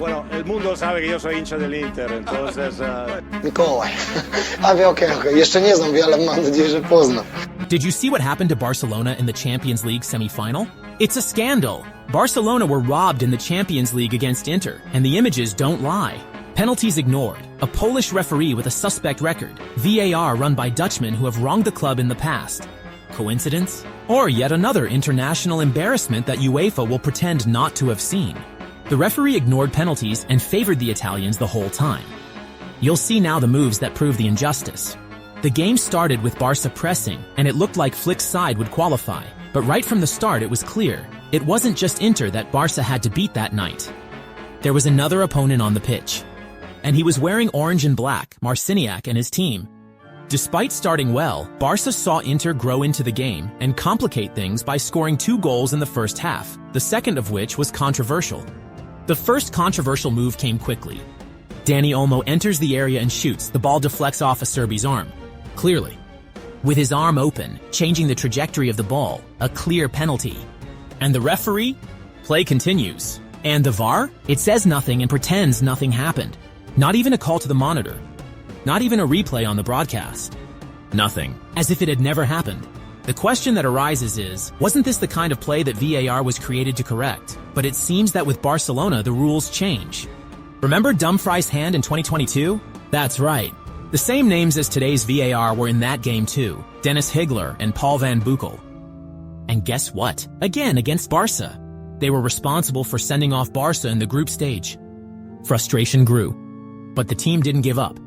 Bueno, el mundo sabe que yo soy hincha del Inter, entonces... Nikolaj. Okay. Jeszcze nie znam, ale mam nadzieję, że poznam. Did you see what happened to Barcelona in the Champions League semi-final? It's a scandal. Barcelona were robbed in the Champions League against Inter, and the images don't lie. Penalties ignored, a Polish referee with a suspect record, VAR run by Dutchmen who have wronged the club in the past. Coincidence? Or yet another international embarrassment that UEFA will pretend not to have seen. The referee ignored penalties and favored the Italians the whole time. You'll see now the moves that prove the injustice. The game started with Barca pressing, and it looked like Flick's side would qualify. But right from the start it was clear, it wasn't just Inter that Barca had to beat that night. There was another opponent on the pitch. And he was wearing orange and black, Marciniak and his team. Despite starting well, Barca saw Inter grow into the game and complicate things by scoring 2 goals in the first half, the second of which was controversial. The first controversial move came quickly. Dani Olmo enters the area and shoots. The ball deflects off Acerbi's arm. Clearly. With his arm open, changing the trajectory of the ball, a clear penalty. And the referee? Play continues. And the VAR? It says nothing and pretends nothing happened. Not even a call to the monitor. Not even a replay on the broadcast. Nothing. As if it had never happened. The question that arises is, wasn't this the kind of play that VAR was created to correct? But it seems that with Barcelona, the rules change. Remember Dumfries' hand in 2022? That's right. The same names as today's VAR were in that game too. Dennis Higler and Paul van Boekel. And guess what? Again, against Barca. They were responsible for sending off Barca in the group stage. Frustration grew. But the team didn't give up.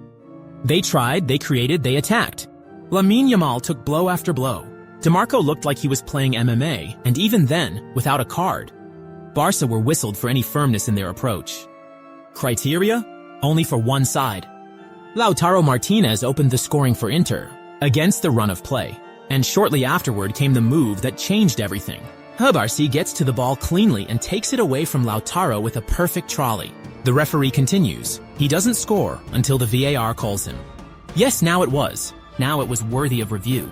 They tried, they created, they attacked. Lamine Yamal took blow after blow. DeMarco looked like he was playing MMA, and even then, without a card. Barca were whistled for any firmness in their approach. Criteria? Only for one side. Lautaro Martinez opened the scoring for Inter, against the run of play. And shortly afterward came the move that changed everything. Barca gets to the ball cleanly and takes it away from Lautaro with a perfect trolley. The referee continues. He doesn't score until the VAR calls him. Yes, now it was. Now it was worthy of review.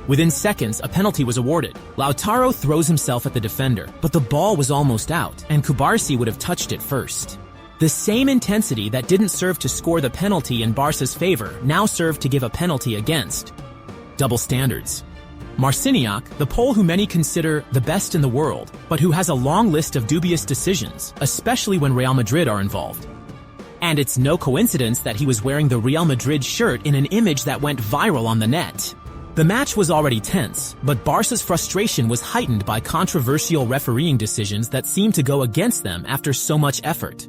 Within seconds, a penalty was awarded. Lautaro throws himself at the defender, but the ball was almost out, and Cubarsí would have touched it first. The same intensity that didn't serve to score the penalty in Barca's favor now served to give a penalty against. Double standards. Marciniak, the Pole who many consider the best in the world, but who has a long list of dubious decisions, especially when Real Madrid are involved. And it's no coincidence that he was wearing the Real Madrid shirt in an image that went viral on the net. The match was already tense, but Barca's frustration was heightened by controversial refereeing decisions that seemed to go against them after so much effort.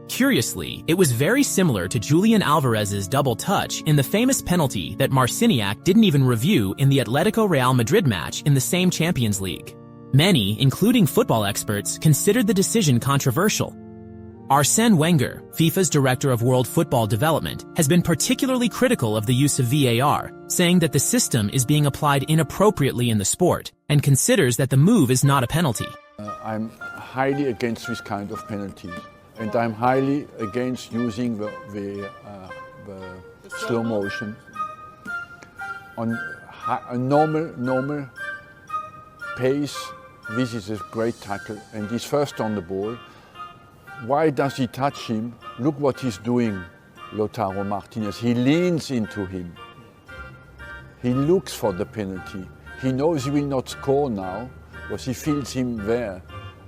Curiously, it was very similar to Julian Alvarez's double touch in the famous penalty that Marciniak didn't even review in the Atletico Real Madrid match in the same Champions League. Many, including football experts, considered the decision controversial. Arsène Wenger, FIFA's Director of World Football Development, has been particularly critical of the use of VAR, saying that the system is being applied inappropriately in the sport, and considers that the move is not a penalty. I'm highly against this kind of penalties. And I'm highly against using the slow motion. On a normal pace, this is a great tackle, and he's first on the ball. Why does he touch him? Look what he's doing, Lautaro Martinez. He leans into him. He looks for the penalty. He knows he will not score now, because he feels him there.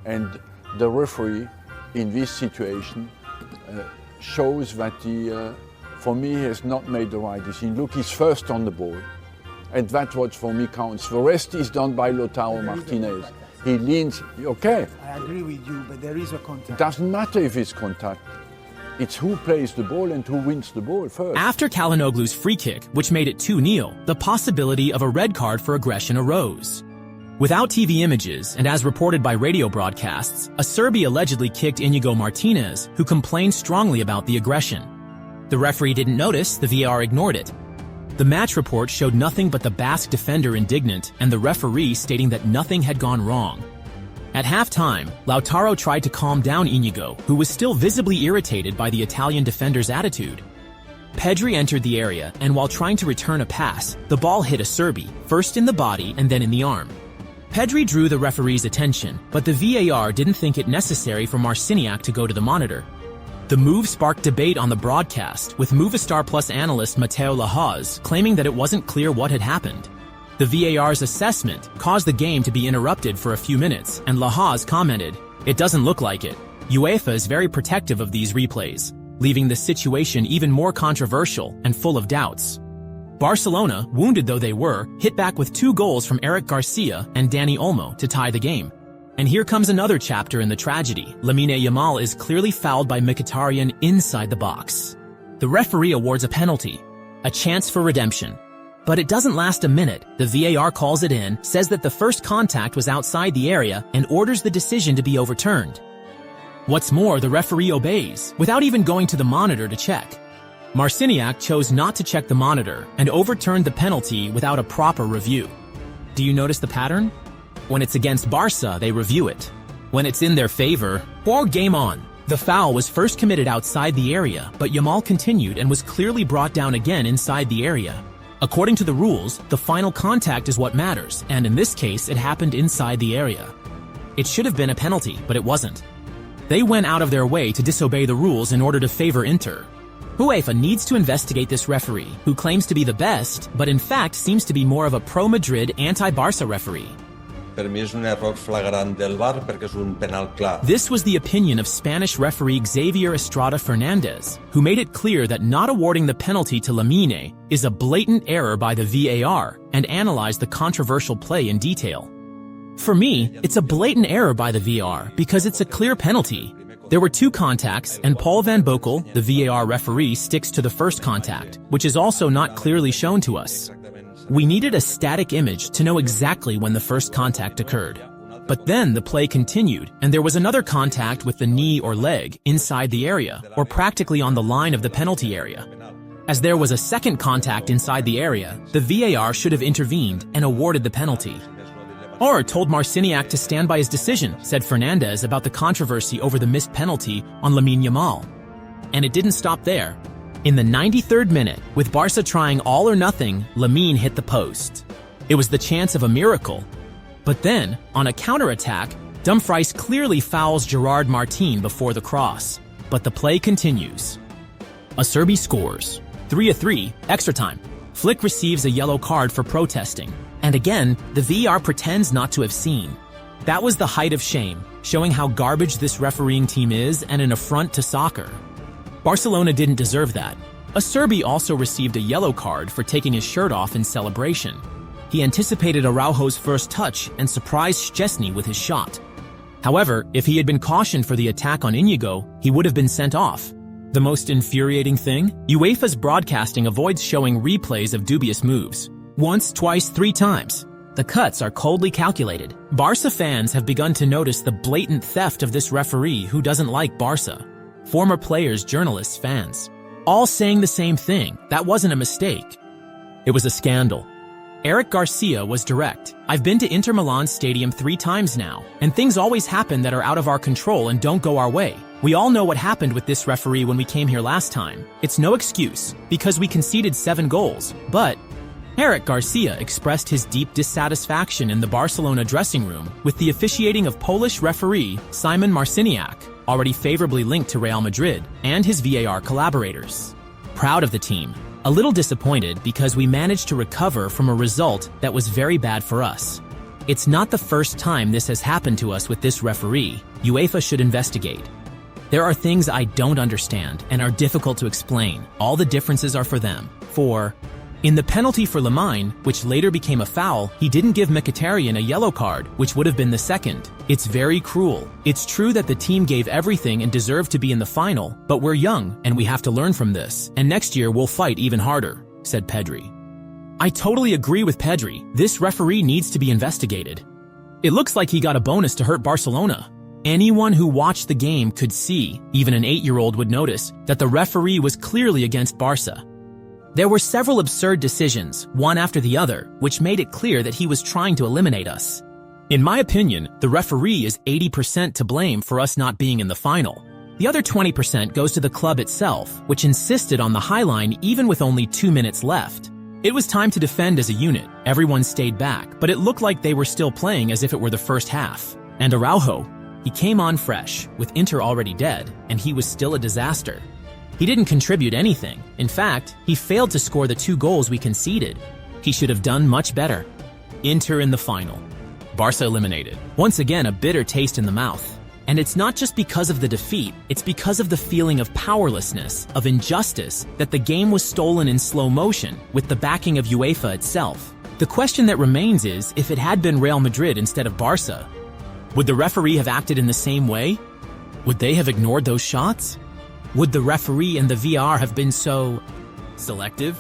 And the referee, in this situation, shows that he, for me, has not made the right decision. Look, he's first on the ball, and that's what for me counts. The rest is done by Lautaro Martinez. He leans, okay. I agree with you, but there is a contact. It doesn't matter if it's contact. It's who plays the ball and who wins the ball first. After Kalinoglu's free kick, which made it 2-0, the possibility of a red card for aggression arose. Without TV images, and as reported by radio broadcasts, Acerbi allegedly kicked Íñigo Martinez, who complained strongly about the aggression. The referee didn't notice, the VAR ignored it. The match report showed nothing but the Basque defender indignant and the referee stating that nothing had gone wrong. At halftime, Lautaro tried to calm down Íñigo, who was still visibly irritated by the Italian defender's attitude. Pedri entered the area, and while trying to return a pass, the ball hit Acerbi, first in the body and then in the arm. Pedri drew the referee's attention, but the VAR didn't think it necessary for Marciniak to go to the monitor. The move sparked debate on the broadcast, with Movistar Plus analyst Mateo Lahoz claiming that it wasn't clear what had happened. The VAR's assessment caused the game to be interrupted for a few minutes, and Lahoz commented, "It doesn't look like it." UEFA is very protective of these replays, leaving the situation even more controversial and full of doubts. Barcelona, wounded though they were, hit back with 2 goals from Eric Garcia and Dani Olmo to tie the game. And here comes another chapter in the tragedy. Lamine Yamal is clearly fouled by Mkhitaryan inside the box. The referee awards a penalty, a chance for redemption. But it doesn't last a minute. The VAR calls it in, says that the first contact was outside the area, and orders the decision to be overturned. What's more, the referee obeys, without even going to the monitor to check. Marciniak chose not to check the monitor and overturned the penalty without a proper review. Do you notice the pattern? When it's against Barca, they review it. When it's in their favor, or game on. The foul was first committed outside the area, but Yamal continued and was clearly brought down again inside the area. According to the rules, the final contact is what matters, and in this case, it happened inside the area. It should have been a penalty, but it wasn't. They went out of their way to disobey the rules in order to favor Inter. UEFA needs to investigate this referee, who claims to be the best, but in fact seems to be more of a pro-Madrid, anti-Barca referee. Per mi és un error flagrant del VAR perquè és un penal clar. This was the opinion of Spanish referee Xavier Estrada Fernandez, who made it clear that not awarding the penalty to Lamine is a blatant error by the VAR, and analyzed the controversial play in detail. For me, it's a blatant error by the VAR because it's a clear penalty. There were 2 contacts, and Paul van Boekel, the VAR referee, sticks to the first contact, which is also not clearly shown to us. We needed a static image to know exactly when the first contact occurred. But then the play continued, and there was another contact with the knee or leg inside the area, or practically on the line of the penalty area. As there was a second contact inside the area, the VAR should have intervened and awarded the penalty. Or told Marciniak to stand by his decision, said Fernandez about the controversy over the missed penalty on Lamine Yamal. And it didn't stop there. In the 93rd minute, with Barca trying all or nothing, Lamine hit the post. It was the chance of a miracle. But then, on a counterattack, Dumfries clearly fouls Gerard Martin before the cross. But the play continues. Acerbi scores. 3-3, extra time. Flick receives a yellow card for protesting. And again, the VAR pretends not to have seen. That was the height of shame, showing how garbage this refereeing team is and an affront to soccer. Barcelona didn't deserve that. Acerbi also received a yellow card for taking his shirt off in celebration. He anticipated Araujo's first touch and surprised Szczesny with his shot. However, if he had been cautioned for the attack on Inigo, he would have been sent off. The most infuriating thing? UEFA's broadcasting avoids showing replays of dubious moves. Once, twice, 3 times. The cuts are coldly calculated. Barca fans have begun to notice the blatant theft of this referee who doesn't like Barca. Former players, journalists, fans. All saying the same thing. That wasn't a mistake. It was a scandal. Eric Garcia was direct. I've been to Inter Milan Stadium 3 times now, and things always happen that are out of our control and don't go our way. We all know what happened with this referee when we came here last time. It's no excuse, because we conceded 7 goals, but Eric Garcia expressed his deep dissatisfaction in the Barcelona dressing room with the officiating of Polish referee Simon Marciniak, already favorably linked to Real Madrid, and his VAR collaborators. Proud of the team. A little disappointed because we managed to recover from a result that was very bad for us. It's not the first time this has happened to us with this referee. UEFA should investigate. There are things I don't understand and are difficult to explain. All the differences are for them. In the penalty for Lamine, which later became a foul, he didn't give Mkhitaryan a yellow card, which would have been the second. It's very cruel. It's true that the team gave everything and deserved to be in the final, but we're young, and we have to learn from this, and next year we'll fight even harder, said Pedri. I totally agree with Pedri. This referee needs to be investigated. It looks like he got a bonus to hurt Barcelona. Anyone who watched the game could see, even an 8-year-old would notice, that the referee was clearly against Barca. There were several absurd decisions, one after the other, which made it clear that he was trying to eliminate us. In my opinion, the referee is 80% to blame for us not being in the final. The other 20% goes to the club itself, which insisted on the high line even with only 2 minutes left. It was time to defend as a unit. Everyone stayed back, but it looked like they were still playing as if it were the first half. And Araujo, He came on fresh, with Inter already dead, and he was still a disaster. He didn't contribute anything. In fact, he failed to score the 2 goals we conceded. He should have done much better. Inter in the final. Barca eliminated. Once again, a bitter taste in the mouth. And it's not just because of the defeat, it's because of the feeling of powerlessness, of injustice, that the game was stolen in slow motion, with the backing of UEFA itself. The question that remains is, if it had been Real Madrid instead of Barca, would the referee have acted in the same way? Would they have ignored those shots? Would the referee and the VR have been so selective?